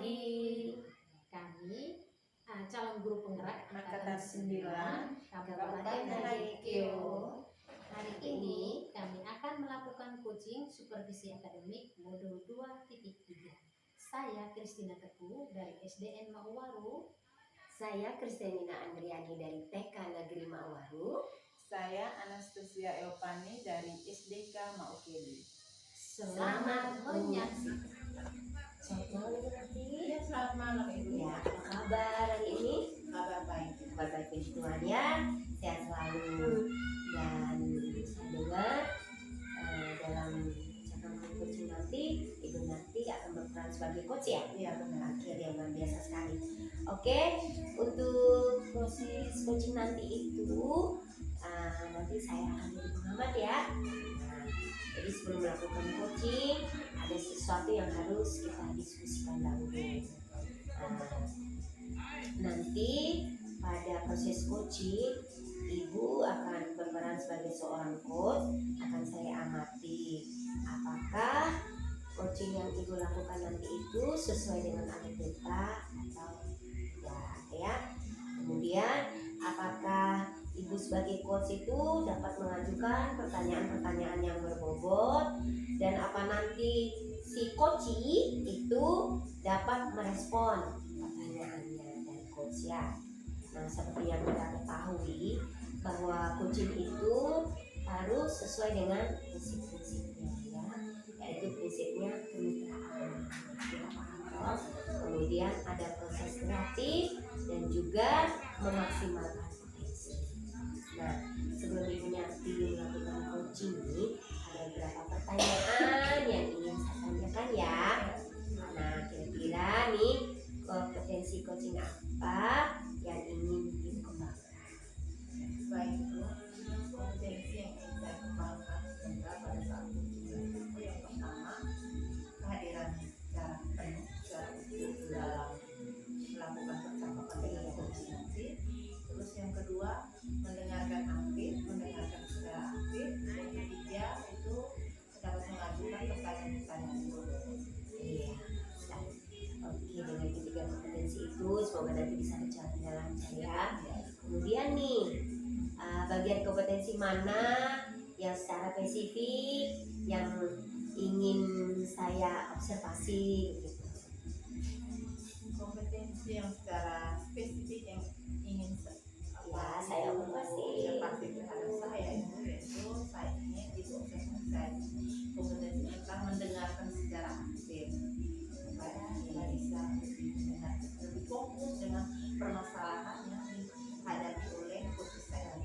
pagi. Kami calon guru penggerak Angkatan 9 Kabupaten Nariikyo. Hari ini kami akan melakukan coaching supervisi akademik modul 2.3. Saya Kristina Teguh dari SDN Mauwaru. Saya Kristina Andriani dari TK Negeri Mauwaru. Saya Anastasia Elpani dari SDK Maukeli. Selamat menyaksikan. Selamat malam Ibu. Ya, selamat malam Ibu. Ya, apa kabar hari ini? Kabar baik. Kabar baik puji Tuhan ya. Sehat selalu. Dan saya dengar dalam catatan coaching nanti Ibu nanti akan berperan sebagai coach ya? Iya benar. Akhirnya luar biasa sekali. Oke, untuk proses coaching nanti itu nanti saya akan jadi pengamat ya. Jadi sebelum melakukan coaching ada sesuatu yang harus kita diskusikan dahulu. Nanti pada proses coaching Ibu akan berperan sebagai seorang coach. Akan saya amati apakah coaching yang Ibu lakukan nanti itu sesuai dengan ATPK atau tidak ya. Kemudian apakah Ibu sebagai coach itu dapat mengajukan pertanyaan-pertanyaan yang berbobot, dan apa nanti si coachee itu dapat merespon pertanyaannya dari coach ya. Nah, seperti yang kita ketahui bahwa coaching itu harus sesuai dengan prinsip-prinsipnya ya, yaitu prinsipnya kemitraan. Kemudian ada proses kreatif dan juga memaksimalkan potensi. Nah, sebelum Ibu nanti melakukan coaching ini, ada beberapa pertanyaan yang ingin saya tanyakan ya. Nah, kira-kira nih kompetensi coaching apa yang ingin dikembangkan? Baik Bu. Kompetensi yang ingin saya kembangkan pada saat coaching itu yang pertama kehadiran secara penuh, secara utuh dalam melakukan percakapan dengan coaching nanti. Terus yang kedua mendengarkan secara aktif. Yang ketiga itu dapat mengajukan pertanyaan-pertanyaan dulu. Iya, oke, dengan ketiga kompetensi itu semoga nanti bisa berjalan dengan lancar ya. Kemudian nih, bagian kompetensi mana yang secara spesifik yang ingin saya observasi gitu? Kompetensi yang secara spesifik yang ingin saya observasi terhadap saya itu yaitu saya ingin observasi saya kompetensi tentang mendengarkan secara aktif supaya kita bisa lebih fokus dengan permasalahan yang dihadapi oleh coach saya.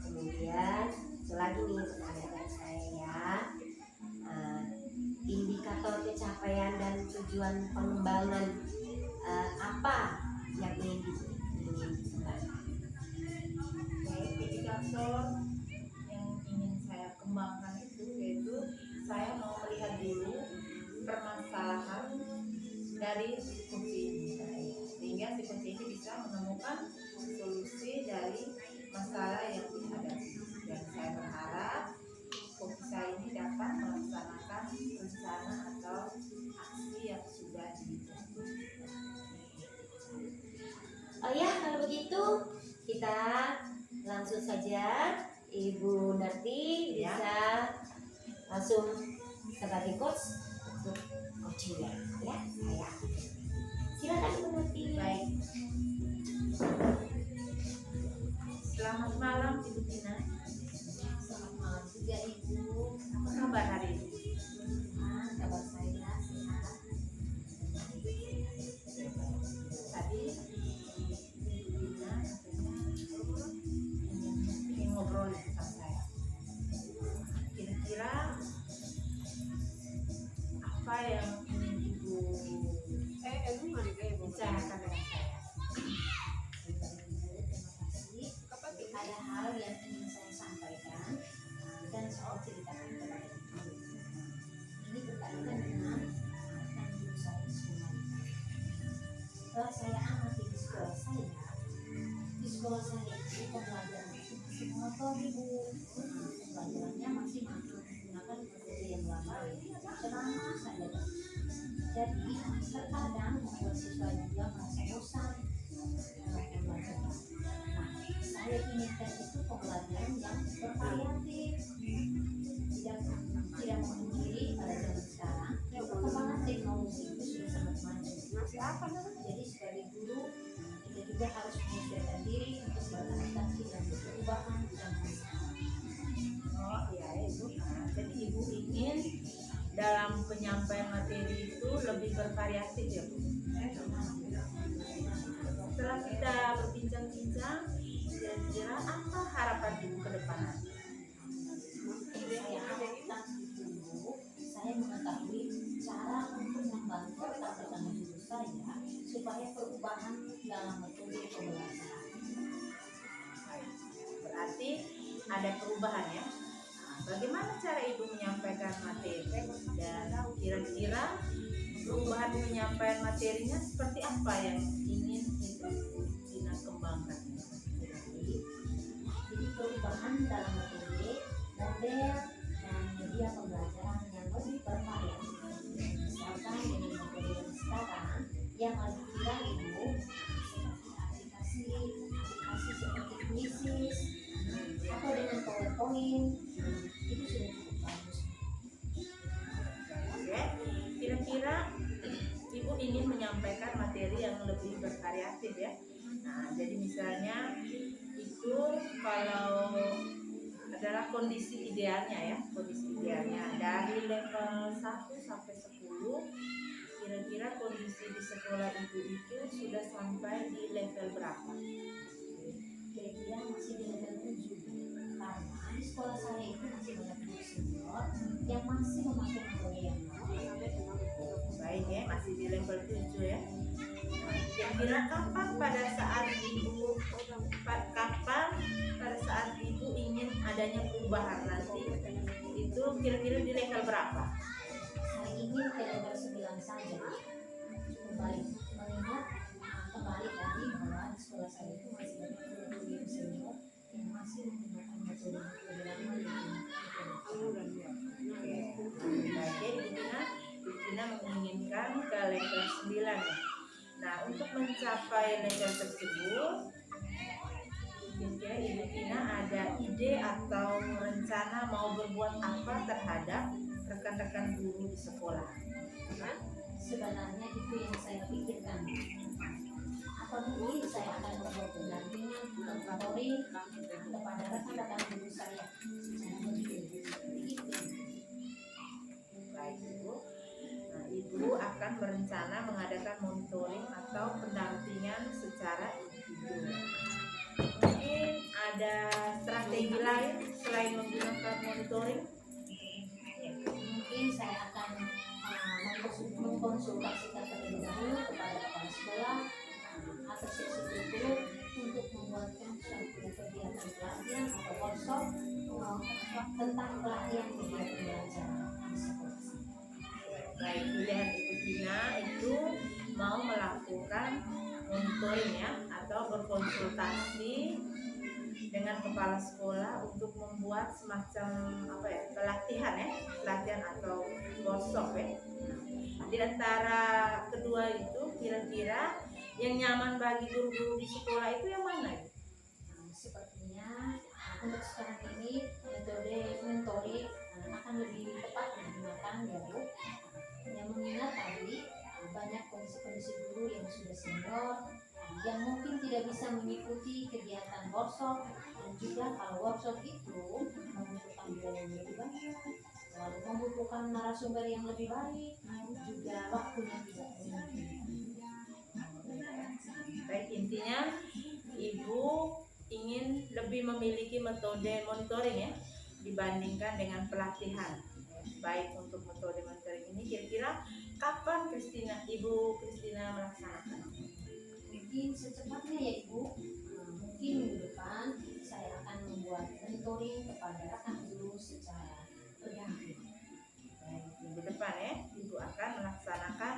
Kemudian selagi nih pertanyaan saya ya, indikator pencapaian dan tujuan pengembangan apa yang ingin dikembangkan? Indikator yang ingin saya kembangkan itu yaitu saya mau melihat dulu permasalahan dari kunci ini sehingga si kunci ini bisa menemukan solusi dari masalah yang dihadapi, dan saya berharap kunci saya ini dapat melaksanakan rencana atau aksi yang sudah dibuat. Oh ya, kalau begitu kita langsung saja Ibu Narti bisa langsung sebagai coach untuk coaching ya. Saya silakan Ibu Narti. Baik. Selamat malam Ibu Tina. Selamat malam juga Ibu. Apa kabar hari ini? Kabar saya sehat. Tadi Ibu Tina katanya ingin ngobrol tentang saya. Kira-kira apa yang ingin Ibu bicarakan dengan saya? Terima kasih. Ada hal yang ingin saya sampaikan dan soal cerita kepada Ibu. Ini berkaitan dengan tanggung saya sekolah. Setelah saya amati di sekolah saya itu pembelajaran musik motor Ibu. Pembelajarannya masih menggunakan metode yang lama. Selama saya Jadi terkadang membuat siswa juga merasa bosan dalam pembelajaran. Nah, saya inginkan itu pembelajaran yang bervariatif, tidak mengungguli pada zaman sekarang. Perkembangan teknologi itu sudah sangat maju. Jadi sebagai guru kita juga harus menyesuaikan diri untuk beradaptasi dan perubahan zaman sekarang. Oh iya itu. Nah, jadi ibu ingin dalam penyampaian materi itu lebih bervariatif ya Bu. Setelah kita berbincang-bincang, kira-kira apa harapan ibu ke depan? Saya harapkan dulu saya mengetahui cara untuk membantu rekan-rekan guru saya supaya perubahan dalam metode pembelajaran. Berarti ada perubahan ya. Nah, bagaimana cara ibu menyampaikan materi dan kira-kira perubahan penyampaian materinya seperti apa yang ingin ibu Tina kembangkan? Jadi perubahan dalam metode, model, dan media pembelajaran yang lebih bervariatif. Misalkan dengan metode yang sekarang yang lagi viral itu seperti aplikasi seperti Quizzes atau dengan PowerPoint itu sudah cukup bagus. Oke, kira-kira ibu ingin menyampaikan materi yang lebih bervariatif ya. Nah, jadi misalnya itu kalau adalah kondisi idealnya ya, kondisi idealnya dari level 1 sampai 10, kira-kira kondisi di sekolah ibu itu sudah sampai di level berapa? Kira-kira masih di level 7 karena di sekolah saya itu masih banyak guru senior yang masih memakai metode yang lama. Baik ya, masih di level 7 ya. Kira-kira kapan pada saat ibu ingin adanya perubahan nanti itu kira-kira di level berapa? Saya ingin ke level 9 saja cukup baik mengingat kembali tadi bahwa di sekolah saya itu masih banyak guru senior yang masih menggunakan metode lama Baik ya, Ibu Tina menginginkan ke level 9 ya. Nah, untuk mencapai level tersebut, kira-kira Ibu Tina ada ide atau rencana mau berbuat apa terhadap rekan-rekan guru di sekolah? sebenarnya itu yang saya pikirkan. Apa mungkin saya akan membuat pendampingan mentoring kepada rekan-rekan guru saya secara menyeluruh seperti itu. Baik Ibu. Nah, Ibu akan berencana mengadakan monitoring atau pendampingan secara individu. Mungkin ada strategi lain selain menggunakan monitoring? Mungkin saya akan mengkonsultasikan terlebih dahulu kepada kepala sekolah atau seksi guru untuk membuatkan suatu kegiatan pelatihan atau workshop tentang pelatihan kegiatan pembelajaran di sekolah. Baik, pilihan Ibu Tina itu mau melakukan monitoring ya atau berkonsultasi dengan kepala sekolah untuk membuat semacam pelatihan atau workshop ya. Di antara kedua itu kira-kira yang nyaman bagi guru-guru di sekolah itu yang mana? Sepertinya untuk sekarang ini metode mentoring akan lebih tepat digunakan ya Bu. Yang mengingat tadi banyak kondisi-kondisi guru yang sudah senior yang mungkin tidak bisa mengikuti kegiatan workshop, dan juga kalau workshop itu membutuhkan biaya yang lebih banyak, lalu membutuhkan narasumber yang lebih baik, juga waktunya tidak memungkinkan. Baik, intinya Ibu ingin lebih memiliki metode monitoring ya dibandingkan dengan pelatihan. Baik, untuk metode monitoring ini kira-kira kapan Ibu Christina melaksanakan? Mungkin secepatnya ya Ibu. Mungkin minggu depan saya akan membuat monitoring kepada rekan guru secara bergantian. Baik, minggu depan ya Ibu akan melaksanakan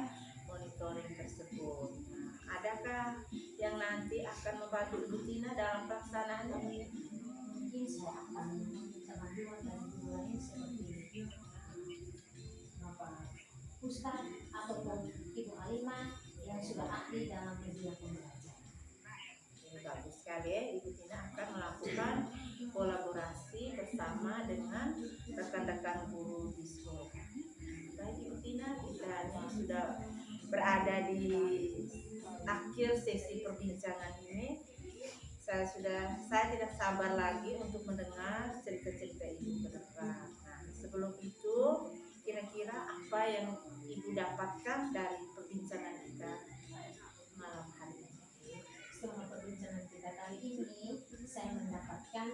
monitoring tersebut. Nah, adakah yang nanti akan membantu Ibu Tina dalam pelaksanaannya? Mungkin saya akan meminta bantuan dari guru lain seperti Bapak Ustadz ataupun di dalam media pembelajaran. Bagus sekali ya, Ibu Tina akan melakukan kolaborasi bersama dengan rekan-rekan guru di sekolah. Baik Ibu Tina, kita ini sudah berada di akhir sesi perbincangan ini. Saya tidak sabar lagi untuk mendengar cerita-cerita Ibu ke depan. Nah, sebelum itu, kira-kira apa yang Ibu dapatkan dari perbincangan kita malam hari ini? Selama perbincangan kita kali ini, saya mendapatkan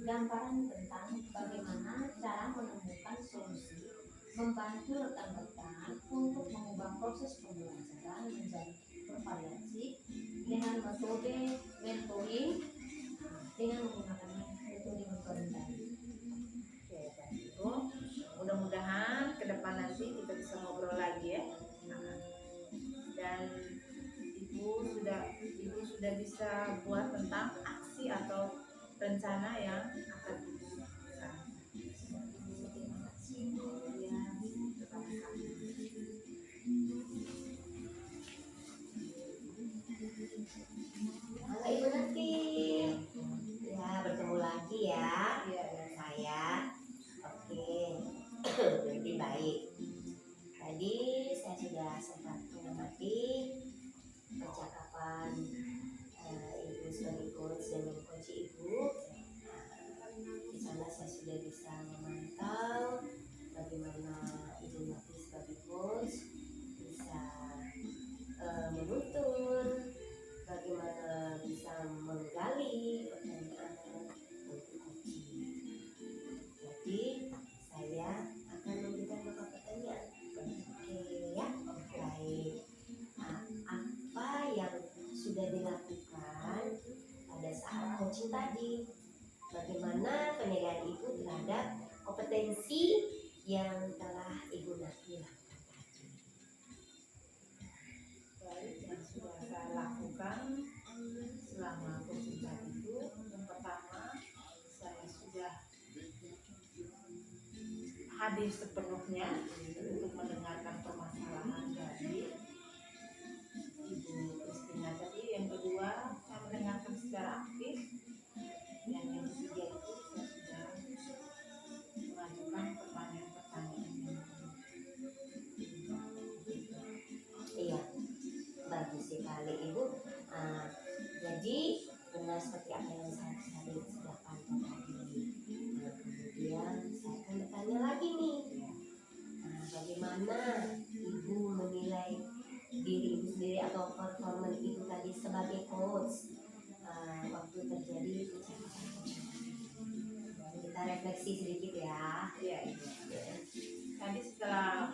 gambaran tentang bagaimana cara menemukan solusi, membantu rekan-rekan untuk mengubah proses pembelajaran menjadi bervariasi dengan metode mentoring, dengan menggunakan metode mentoring tadi. Oke, baik Ibu. Mudah-mudahan ke depan nanti kita bisa ngobrol lagi ya. Dan Ibu sudah bisa buat tentang aksi atau rencana yang akan Ibu lakukan. Terima kasih. Ya, sama-sama. Halo Ibu Nati. Ya, bertemu lagi ya. Iya, Saya. Oke. Berarti baik. Tadi saya sudah sempat mengamati percakapan Ibu sebagai coach dengan coach Ibu. Di sana saya sudah bisa memantau bagaimana Ibu Nati sebagai coach bisa menuntun, bagaimana bisa menggali pertanyaan untuk coaching. Jadi saya akan memberikan beberapa pertanyaan. Oke ya, baik. Nah, apa yang sudah dilakukan pada saat coaching tadi? Bagaimana penilaian Ibu terhadap kompetensi yang telah Ibu Nati lakukan tadi? baik yang sudah saya lakukan selama coaching tadi itu, yang pertama saya sudah hadir sepenuhnya untuk mendengarkan permasalahan dari Ibu Kristina tadi. Yang kedua, saya mendengarkan secara aktif. Dan yang ketiga itu saya sudah mengajukan pertanyaan-pertanyaan yang Iya, bagus sekali Ibu. Jadi benar seperti apa yang saya sudah pantau tadi. Kemudian saya akan bertanya lagi nih. Bagaimana Ibu menilai diri Ibu sendiri atau performa Ibu tadi sebagai coach waktu terjadi kecelakaan? Kita refleksi sedikit ya. Iya, tadi setelah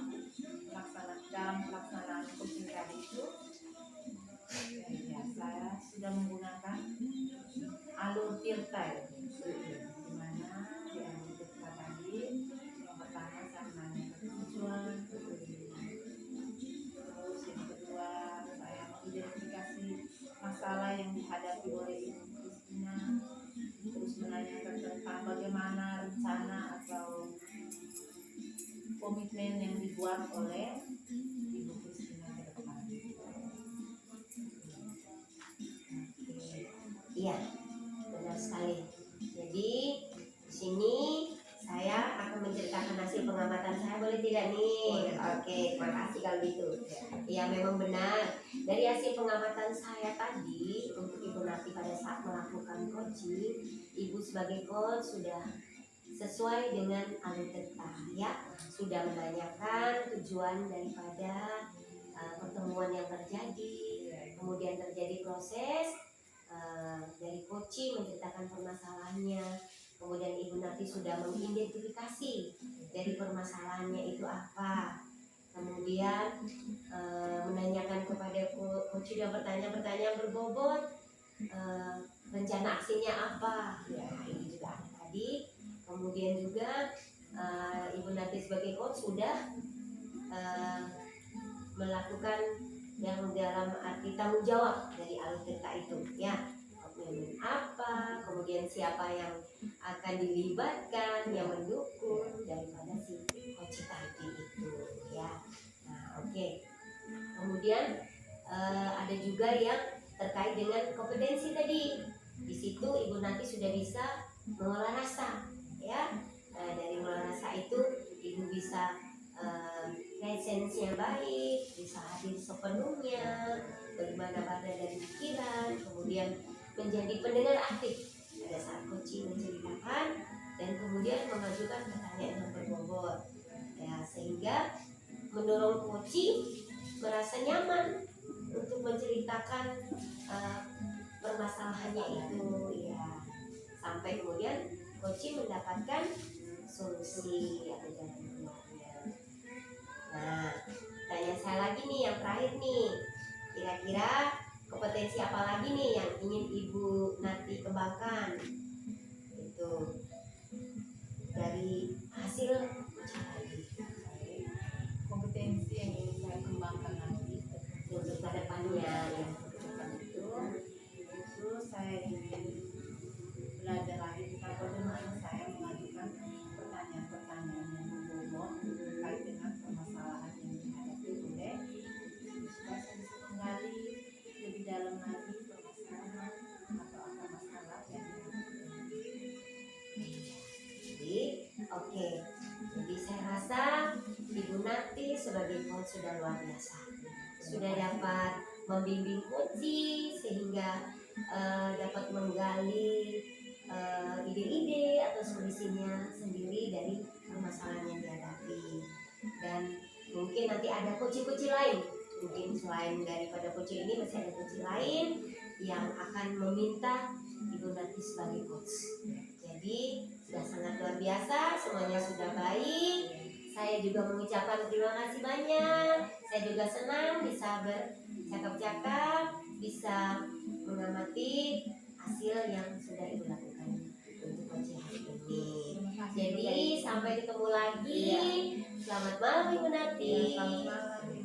dalam pelaksanaan coaching tadi itu, ya, saya sudah menggunakan alur Tirta ya. Di mana di alur Tirta tadi, yang pertama saya menanyakan tujuan, terus yang kedua saya mengidentifikasi masalah yang dihadapi oleh Ibu Kristina, terus menanyakan tentang bagaimana rencana atau komitmen yang dibuat oleh Ibu Kristina ke depan. Iya, benar sekali. Jadi di sini saya akan menceritakan hasil pengamatan saya, boleh tidak nih? Boleh. Oke, terima kasih kalau gitu. Ya, memang benar. Dari hasil pengamatan saya tadi untuk Ibu Nati pada saat melakukan coaching, Ibu sebagai coach sudah sesuai dengan alur Tirta ya, sudah menanyakan tujuan daripada pertemuan yang terjadi, kemudian terjadi proses dari coaching menceritakan permasalahannya, kemudian Ibu Nati sudah mengidentifikasi dari permasalahannya itu apa, kemudian menanyakan kepada coach dan pertanyaan-pertanyaan berbobot, rencana aksinya apa, ya ini juga ada tadi. Kemudian juga Ibu Nati sebagai coach sudah melakukan yang dalam arti tanggung jawab dari alur Tirta itu ya, komitmen apa, kemudian siapa yang akan dilibatkan, yang mendukung daripada si coach tadi itu ya. Nah oke. Kemudian ada juga yang terkait dengan kompetensi tadi. Di situ Ibu nanti sudah bisa mengolah rasa, ya. Dari mengolah rasa itu Ibu bisa presence-nya baik, bisa hadir sepenuhnya, bagaimana badan dan pikiran, kemudian menjadi pendengar aktif pada saat coaching menceritakan, dan kemudian mengajukan pertanyaan yang berbobot, ya, sehingga mendorong coaching merasa nyaman untuk menceritakan permasalahannya itu, ya, sampai kemudian coaching mendapatkan solusi atau jalan keluarnya. Nah, tanya saya lagi nih yang terakhir nih, kira-kira kompetensi apa lagi nih yang ingin Ibu nanti kembangkan itu dari hasil ucapan Kompetensi yang ingin saya kembangkan nanti untuk kedepannya, ya. itu saya ingin belajar lagi tentang bagaimana saya mengajukan pertanyaan-pertanyaan yang berbobot terkait dengan permasalahan yang dihadapi oleh supaya saya bisa menggali lebih dalam lagi permasalahan atau apa masalah yang dihadapi. Jadi, oke. Jadi saya rasa Ibu Nati sebagai coach sudah luar biasa. Sudah dapat membimbing coaching sehingga dapat menggali ide-ide atau solusinya sendiri dari permasalahan yang dihadapi. Dan mungkin nanti ada coaching-coaching lain. Mungkin selain daripada coaching ini masih ada coaching lain yang akan meminta Ibu Nati sebagai coach. Jadi sudah sangat luar biasa, semuanya sudah baik. Saya juga mengucapkan terima kasih banyak. Saya juga senang bisa bercakap-cakap, bisa mengamati hasil yang sudah Ibu lakukan untuk coaching hari ini. Jadi sampai ketemu lagi. Selamat malam Ibu Nati. Selamat malam.